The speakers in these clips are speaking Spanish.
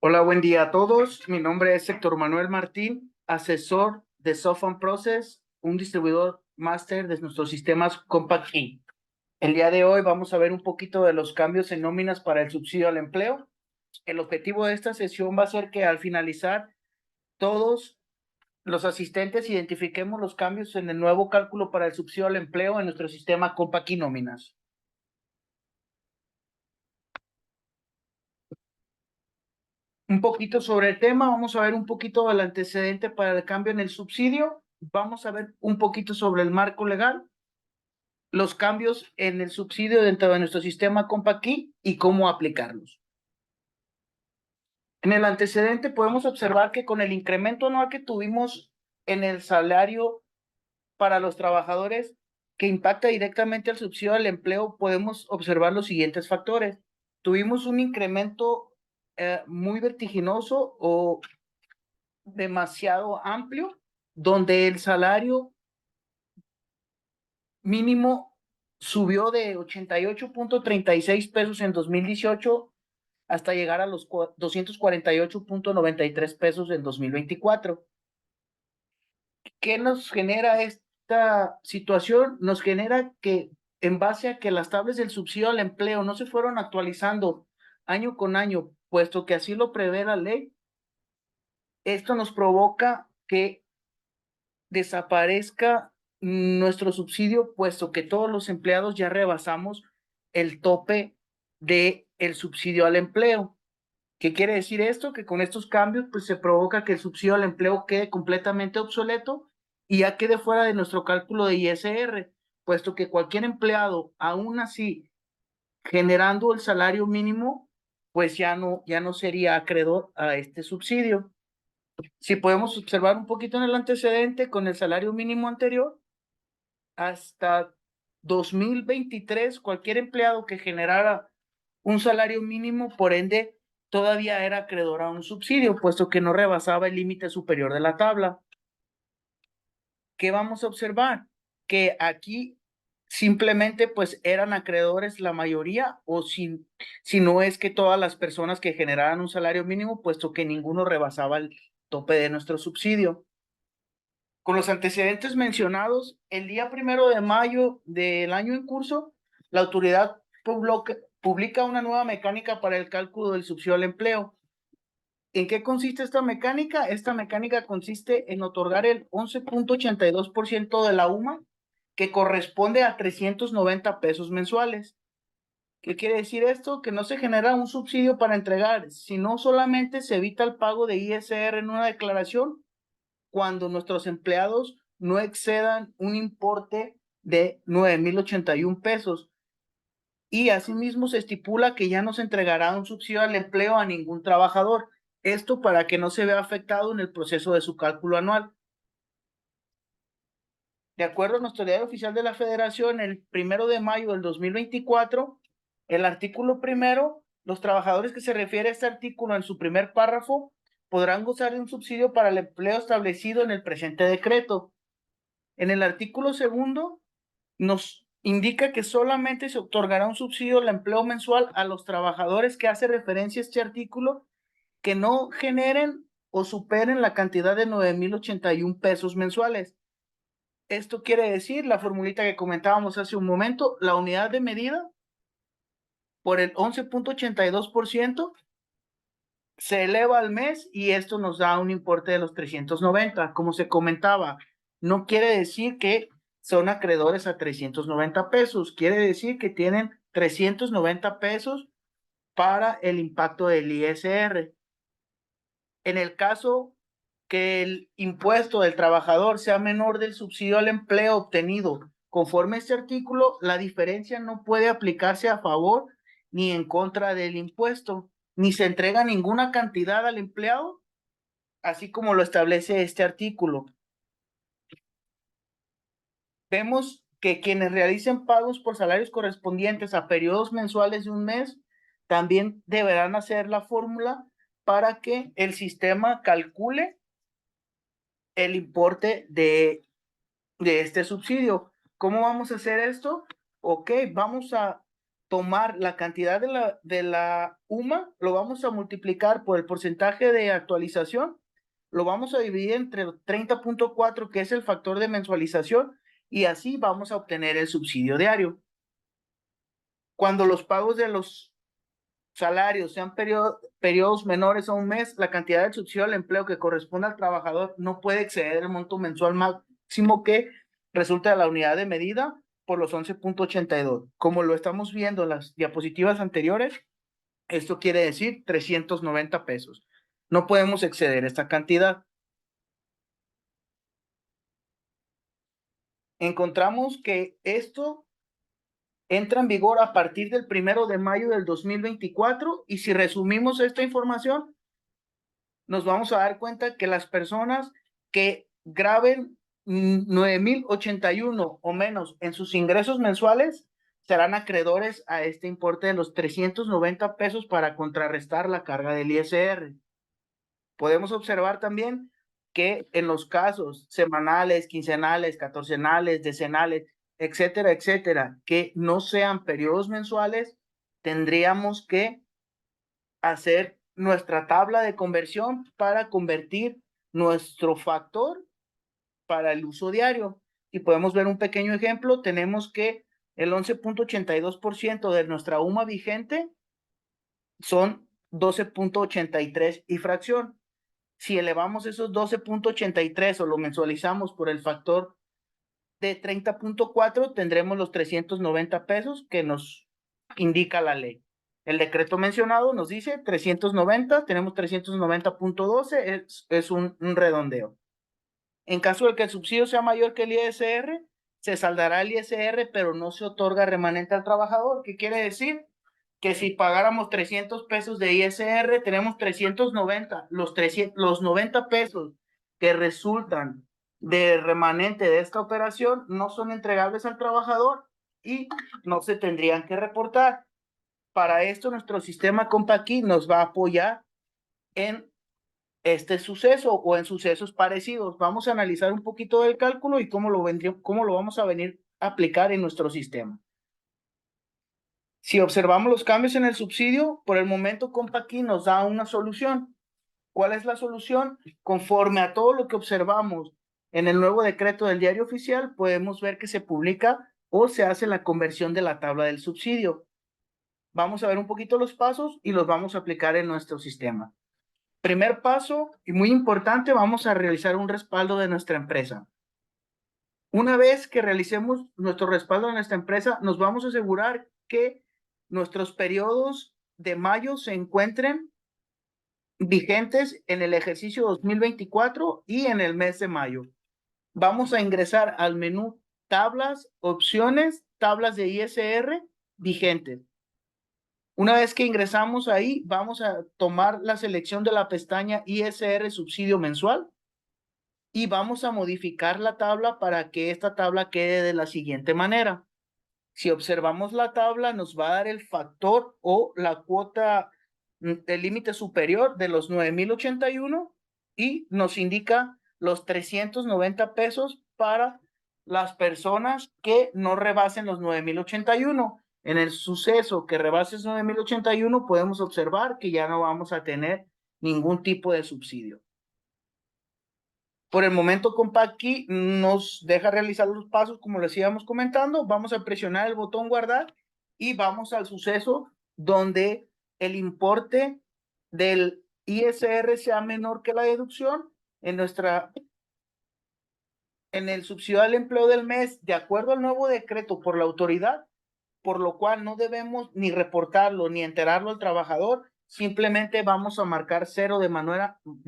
Hola, buen día a todos. Mi nombre es Héctor Manuel Martín, asesor de Software Process, un distribuidor máster de nuestros sistemas Compact Key. El día de hoy vamos a ver un poquito de los cambios en nóminas para el subsidio al empleo. El objetivo de esta sesión va a ser que al finalizar todos los asistentes identifiquemos los cambios en el nuevo cálculo para el subsidio al empleo en nuestro sistema Compact Key Nóminas. Un poquito sobre el tema, vamos a ver un poquito del antecedente para el cambio en el subsidio, vamos a ver un poquito sobre el marco legal, los cambios en el subsidio dentro de nuestro sistema Compact Key y cómo aplicarlos. En el antecedente podemos observar que con el incremento anual que tuvimos en el salario para los trabajadores que impacta directamente al subsidio al empleo, podemos observar los siguientes factores. Tuvimos un incremento muy vertiginoso o demasiado amplio, donde el salario mínimo subió de 88.36 pesos en 2018 hasta llegar a los 248.93 pesos en 2024. ¿Qué nos genera esta situación? Nos genera que en base a que las tablas del subsidio al empleo no se fueron actualizando año con año, puesto que así lo prevé la ley, esto nos provoca que desaparezca nuestro subsidio, puesto que todos los empleados ya rebasamos el tope de el subsidio al empleo. ¿Qué quiere decir esto? Que con estos cambios pues se provoca que el subsidio al empleo quede completamente obsoleto y ya quede fuera de nuestro cálculo de ISR, puesto que cualquier empleado, aún así generando el salario mínimo, pues ya no sería acreedor a este subsidio. Si podemos observar un poquito en el antecedente con el salario mínimo anterior, hasta 2023, cualquier empleado que generara un salario mínimo, por ende, todavía era acreedor a un subsidio, puesto que no rebasaba el límite superior de la tabla. ¿Qué vamos a observar? Que aquí simplemente pues eran acreedores la mayoría o si no es que todas las personas que generaran un salario mínimo, puesto que ninguno rebasaba el tope de nuestro subsidio. Con los antecedentes mencionados, el día 1 de mayo del año en curso, la autoridad publica una nueva mecánica para el cálculo del subsidio al empleo. ¿En qué consiste esta mecánica? Esta mecánica consiste en otorgar el 11.82% de la UMA, que corresponde a 390 pesos mensuales. ¿Qué quiere decir esto? Que no se genera un subsidio para entregar, sino solamente se evita el pago de ISR en una declaración cuando nuestros empleados no excedan un importe de 9,081 pesos. Y asimismo se estipula que ya no se entregará un subsidio al empleo a ningún trabajador. Esto para que no se vea afectado en el proceso de su cálculo anual. De acuerdo a nuestro diario oficial de la Federación, el 1 de mayo del 2024, el artículo primero, los trabajadores que se refiere a este artículo en su primer párrafo podrán gozar de un subsidio para el empleo establecido en el presente decreto. En el artículo segundo nos indica que solamente se otorgará un subsidio al empleo mensual a los trabajadores que hace referencia a este artículo que no generen o superen la cantidad de 9,081 pesos mensuales. Esto quiere decir, la formulita que comentábamos hace un momento, la unidad de medida por el 11.82% se eleva al mes y esto nos da un importe de los 390. Como se comentaba, no quiere decir que son acreedores a 390 pesos, quiere decir que tienen 390 pesos para el impacto del ISR. En el caso que el impuesto del trabajador sea menor del subsidio al empleo obtenido conforme a este artículo, la diferencia no puede aplicarse a favor ni en contra del impuesto, ni se entrega ninguna cantidad al empleado, así como lo establece este artículo. Vemos que quienes realicen pagos por salarios correspondientes a periodos mensuales de un mes también deberán hacer la fórmula para que el sistema calcule el importe de este subsidio. ¿Cómo vamos a hacer esto? Ok, vamos a tomar la cantidad de la UMA, lo vamos a multiplicar por el porcentaje de actualización, lo vamos a dividir entre 30.4, que es el factor de mensualización, y así vamos a obtener el subsidio diario. Cuando los pagos de los salarios sean periodos menores a un mes, la cantidad del subsidio al empleo que corresponde al trabajador no puede exceder el monto mensual máximo que resulta de la unidad de medida por los 11.82. Como lo estamos viendo en las diapositivas anteriores, esto quiere decir 390 pesos. No podemos exceder esta cantidad. Encontramos que esto entra en vigor a partir del 1 de mayo del 2024, y si resumimos esta información, nos vamos a dar cuenta que las personas que graben 9,081 o menos en sus ingresos mensuales serán acreedores a este importe de los 390 pesos para contrarrestar la carga del ISR. Podemos observar también que en los casos semanales, quincenales, catorcenales, decenales, etcétera, etcétera, que no sean periodos mensuales, tendríamos que hacer nuestra tabla de conversión para convertir nuestro factor para el uso diario. Y podemos ver un pequeño ejemplo. Tenemos que el 11.82% de nuestra UMA vigente son 12.83 y fracción. Si elevamos esos 12.83 o lo mensualizamos por el factor de 30.4, tendremos los 390 pesos que nos indica la ley. El decreto mencionado nos dice 390, tenemos 390.12, es un redondeo. En caso de que el subsidio sea mayor que el ISR, se saldará el ISR, pero no se otorga remanente al trabajador. ¿Qué quiere decir? Que si pagáramos 300 pesos de ISR, tenemos 390. Los 90 pesos que resultan de remanente de esta operación no son entregables al trabajador y no se tendrían que reportar. Para esto, nuestro sistema CompaKey nos va a apoyar en este suceso o en sucesos parecidos. Vamos a analizar un poquito del cálculo y cómo lo vamos a venir a aplicar en nuestro sistema. Si observamos los cambios en el subsidio, por el momento CompaKey nos da una solución. ¿Cuál es la solución? Conforme a todo lo que observamos en el nuevo decreto del Diario Oficial, podemos ver que se publica o se hace la conversión de la tabla del subsidio. Vamos a ver un poquito los pasos y los vamos a aplicar en nuestro sistema. Primer paso, y muy importante, vamos a realizar un respaldo de nuestra empresa. Una vez que realicemos nuestro respaldo de nuestra empresa, nos vamos a asegurar que nuestros periodos de mayo se encuentren vigentes en el ejercicio 2024 y en el mes de mayo. Vamos a ingresar al menú tablas, opciones, tablas de ISR vigentes. Una vez que ingresamos ahí, vamos a tomar la selección de la pestaña ISR subsidio mensual y vamos a modificar la tabla para que esta tabla quede de la siguiente manera. Si observamos la tabla, nos va a dar el factor o la cuota del límite superior de los 9,081 y nos indica los 390 pesos para las personas que no rebasen los 9,081. En el suceso que rebase 9,081, podemos observar que ya no vamos a tener ningún tipo de subsidio. Por el momento, CompaKey nos deja realizar los pasos como les íbamos comentando. Vamos a presionar el botón guardar y vamos al suceso donde el importe del ISR sea menor que la deducción en el subsidio al empleo del mes, de acuerdo al nuevo decreto por la autoridad, por lo cual no debemos ni reportarlo ni enterarlo al trabajador. Simplemente vamos a marcar 0 de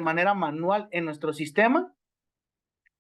manera manual en nuestro sistema,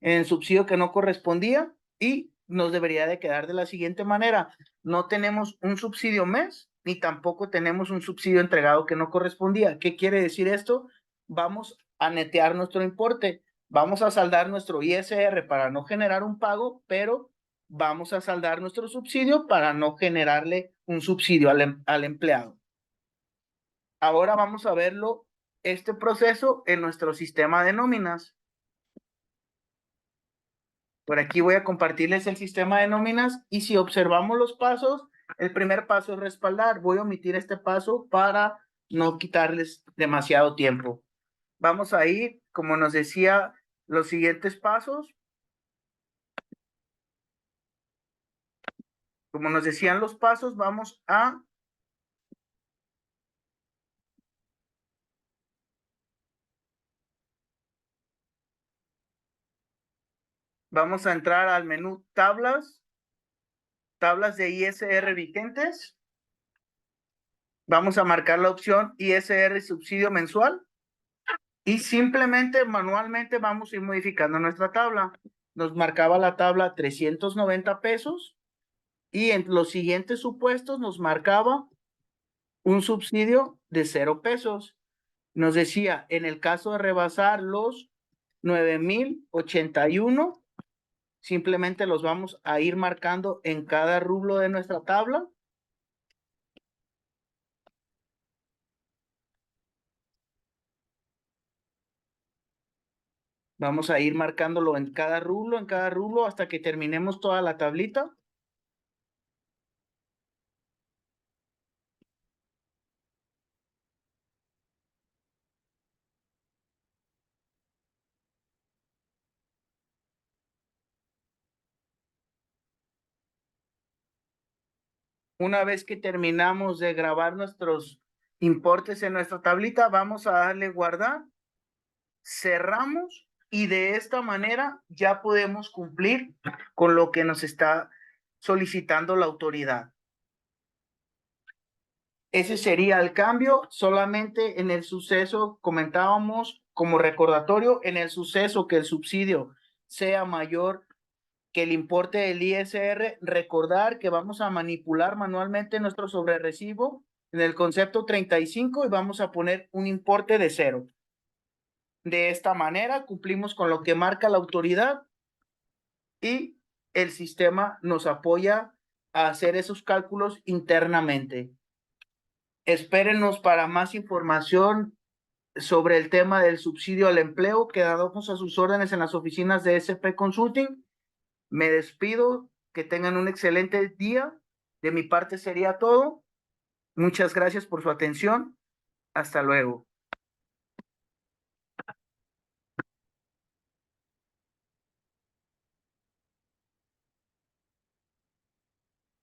en subsidio que no correspondía, y nos debería de quedar de la siguiente manera: no tenemos un subsidio mes ni tampoco tenemos un subsidio entregado que no correspondía. ¿Qué quiere decir esto? Vamos a netear nuestro importe, vamos a saldar nuestro ISR para no generar un pago, pero vamos a saldar nuestro subsidio para no generarle un subsidio al empleado. Ahora vamos a verlo, este proceso, en nuestro sistema de nóminas. Por aquí voy a compartirles el sistema de nóminas y si observamos los pasos, El primer paso es respaldar. Voy a omitir este paso para no quitarles demasiado tiempo. Vamos a ir, como nos decía, los siguientes pasos. Como nos decían los pasos, vamos a entrar al menú tablas de ISR vigentes. Vamos a marcar la opción ISR subsidio mensual y simplemente manualmente vamos a ir modificando nuestra tabla. Nos marcaba la tabla 390 pesos y en los siguientes supuestos nos marcaba un subsidio de 0 pesos. Nos decía, en el caso de rebasar los 9,081, simplemente los vamos a ir marcando en cada rublo de nuestra tabla. Vamos a ir marcándolo en cada rublo, hasta que terminemos toda la tablita. Una vez que terminamos de grabar nuestros importes en nuestra tablita, vamos a darle guardar, cerramos y de esta manera ya podemos cumplir con lo que nos está solicitando la autoridad. Ese sería el cambio. Solamente en el suceso, comentábamos como recordatorio, en el suceso que el subsidio sea mayor que el importe del ISR, recordar que vamos a manipular manualmente nuestro sobrerecibo en el concepto 35 y vamos a poner un importe de 0. De esta manera cumplimos con lo que marca la autoridad y el sistema nos apoya a hacer esos cálculos internamente. Espérenos para más información sobre el tema del subsidio al empleo. Quedamos a sus órdenes en las oficinas de SP Consulting. Me despido, que tengan un excelente día. De mi parte sería todo. Muchas gracias por su atención. Hasta luego.